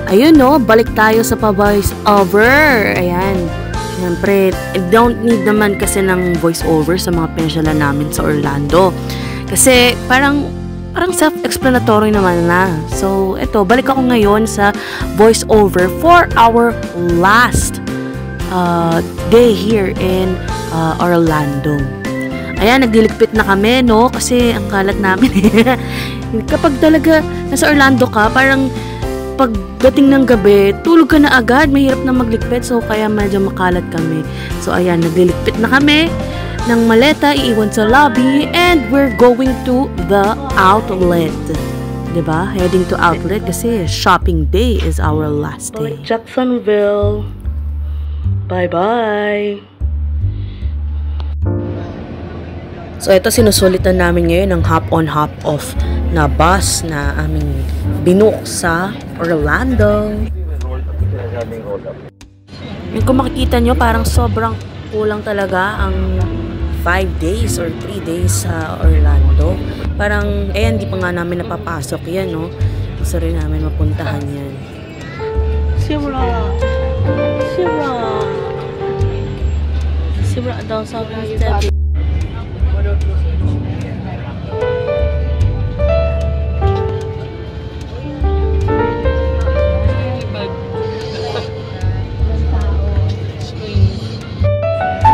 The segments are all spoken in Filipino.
ayun no, balik tayo sa pa-voice over. Ayan. Siyempre, don't need naman kasi ng voice over sa mga pensyalan namin sa Orlando. Kasi parang self-explanatory naman na. So, eto, balik ako ngayon sa voice over for our last day here in Orlando. Ayan, nagliligpit na kami, no? Kasi ang kalat namin. Kapag talaga nasa Orlando ka, parang pagdating ng gabi, tulog ka na agad, mahirap na magligpit. So, kaya medyo makalat kami. So, ayan, nagliligpit na kami ng maleta, iiwan sa lobby, and we're going to the outlet. Diba? Heading to outlet kasi shopping day is our last day. Jacksonville. Bye-bye! So, ito sinusulitan namin ngayon ng hop-on, hop-off na bus na aming binook sa Orlando. Yung kung makikita nyo, parang sobrang kulang talaga ang 5 days or 3 days sa Orlando. Parang, hindi pa nga namin napapasok yan, no? Gusto rin namin mapuntahan yan. Sira daw sa step.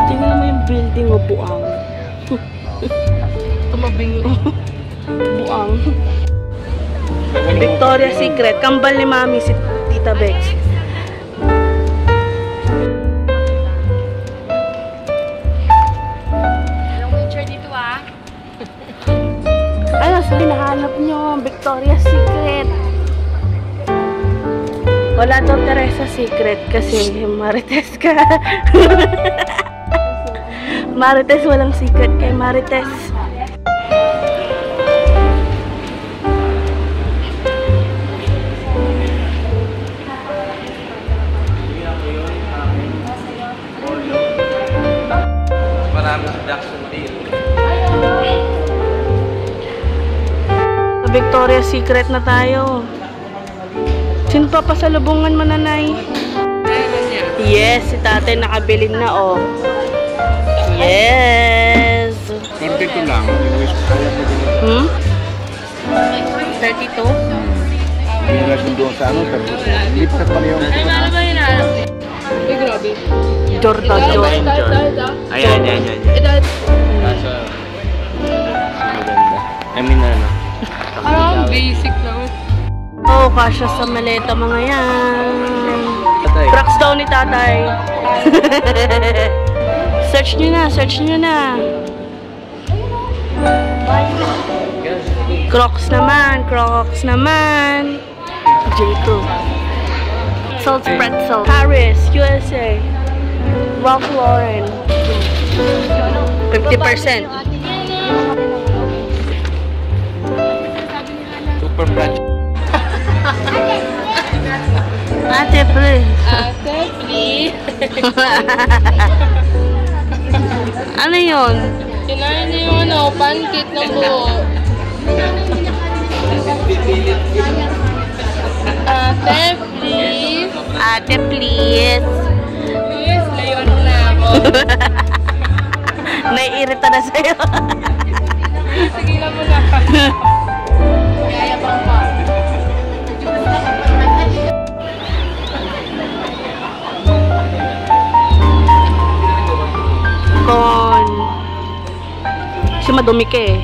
Tingnan mo yung building o buang. Tumabing buang. Victoria's Secret. Kambal ni Mami si Tita Bex. Ano, hinahanap nyo Victoria's Secret. Wala daw Teresa Secret kasi Marites ka. Marites walang secret kay Marites. Marami sa Jacksonville. Victoria's Secret na tayo. Sino pa pasalubungan mo, nanay? Yes, si tatay nakabilin na, oh. Yes! 32 lang. 32? Hindi na doon sa ano, lipat pa yung... Ano ba yun? Ay, grabe. Jordan. Ayan. Nasa... maganda. I mean, ano? Parang basic lang. Oh, kasya sa maleta mga yan. Cracks daw ni tatay. Search nyo na. Crocs naman. J.Crew. Salt pretzel. Paris, USA. Ralph Lauren. 50%. Super French. Ate, please. Ano yun? Kinain niyo yung ano, pancake ng buo. Ate, please. Please, layuan mo na ako. Naiirita na sa'yo. Sige lang mo na. Kaya pang pa. Kon. Kasi madumi ka eh.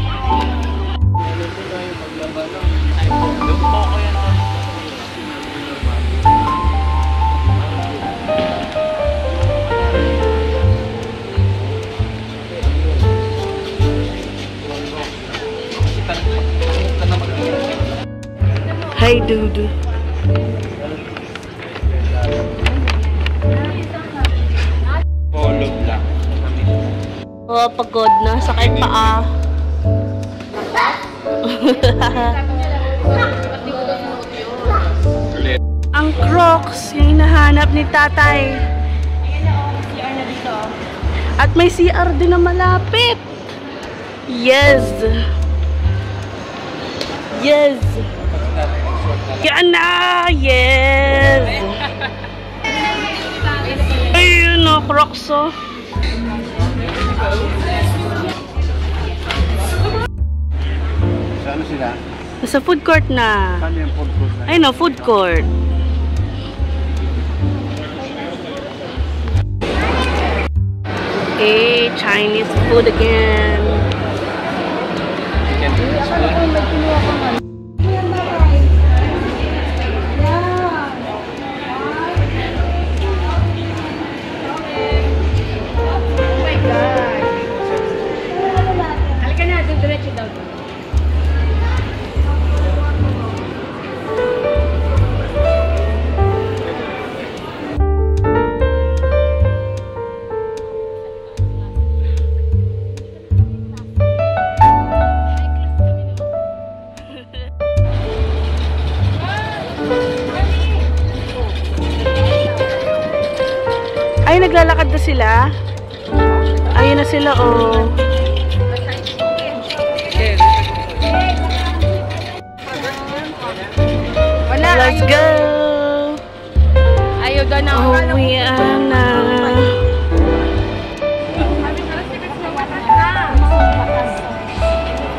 Hi, dude. Follow lang. Oh, pagod na. Sakay paa. Ang Crocs, yung hinahanap ni tatay. At may CR din na malapit. Yes. Yan na! Yes! Ayun o, Crocs o. Saan sila? Nasa food court na. Saan yung food court na? Ayun o, food court. Okay, Chinese food again. Ay, naglalakad na sila. Ayun na sila, oh. Let's go! Ayaw daw na. Uwian na.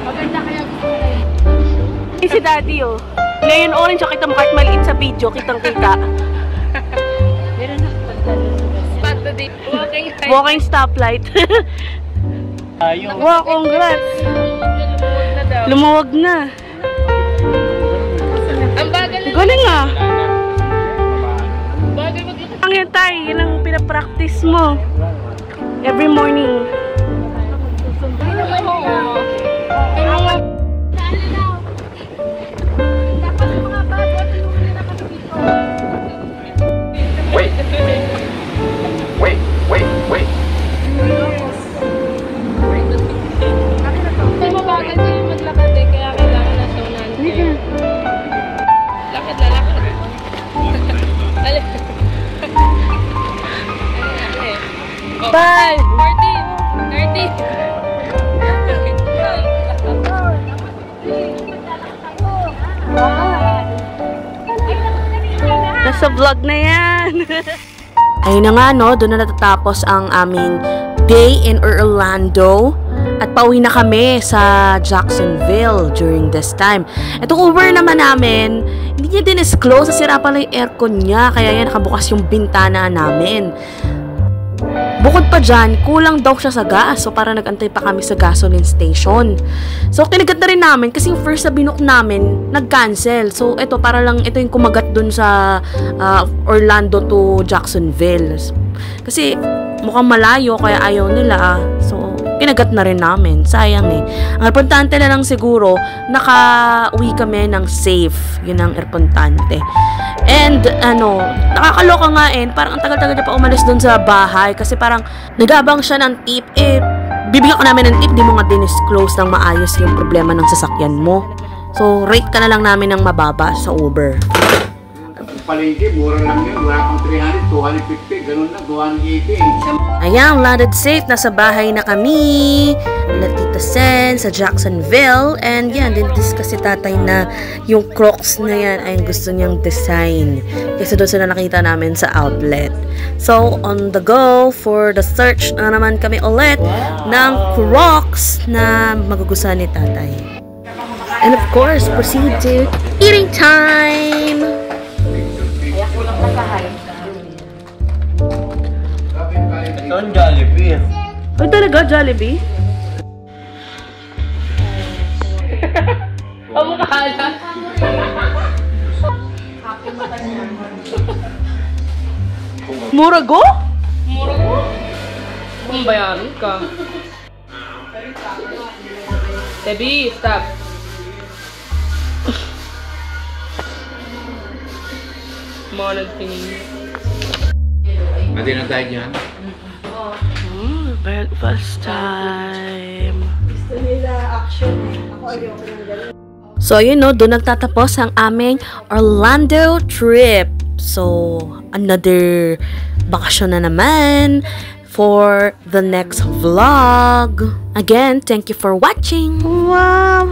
Maganda kaya gusto mo. Eh, si Daddy, oh. Ngayon, orange, oh, kita mo kahit maliit sa video, kitang-kita. Meron na spot today. Walking stoplight. Wow, congrats! Lumuwag na. Ang bagal na. Galing ah. Bagal maglakad. Ang yan tayo, yun ang pinapractice mo. Every morning. Wait. Hindi mabagal sila maglakad eh, kaya kailangan na saunan. Lakad na lakad. Bye! 30. Nasa vlog na yan. Ayun na nga, no, doon na natatapos ang aming day in Orlando. At pauwi na kami sa Jacksonville during this time. Itong Uber naman namin, hindi niya din-disclose. Sira pala yung aircon niya. Kaya yan, nakabukas yung bintana namin. Bukod pa dyan, kulang daw siya sa gas. So, para nag-antay pa kami sa gasoline station. So, tinagat na rin namin kasi yung first na binook namin, nag-cancel. So, ito yung kumagat dun sa Orlando to Jacksonville. Kasi, mukhang malayo, kaya ayaw nila. So, kinagat na rin namin. Sayang eh. Ang importante na lang siguro, naka-uwi kami ng safe. Yun ang importante. And, nakakaloka nga parang ang tagal-tagal niya pa umalis dun sa bahay kasi parang nagabang siya ng tip. Bibigyan ka namin ng tip, di mo nga disclose ng maayos yung problema ng sasakyan mo. So, rate ka na lang namin ng mababa sa Uber. Palengke, mura lang yun. Wala pang 300, 250, ganun na, 280. Ayan, landed safe. Nasa bahay na kami. Tita Sen sa Jacksonville. And yan, din-discuss si tatay na yung Crocs na yan ay gusto niyang design. Kasi doon sila nakita namin sa outlet. So, on the go for the search na naman kami ulit ng Crocs na magugustuhan ni tatay. And of course, proceed to eating time! Ito ang Jollibee. Ay, talaga, Jollibee? Pamukhala. Murago? Murago? Kung bayaran ka. Debbie, stop. Mga nagtingin. Mati na tayo dyan. Breakfast time. So, yun no, doon nagtatapos ang aming Orlando trip. So, another bakasyon na naman for the next vlog. Again, thank you for watching. Wow!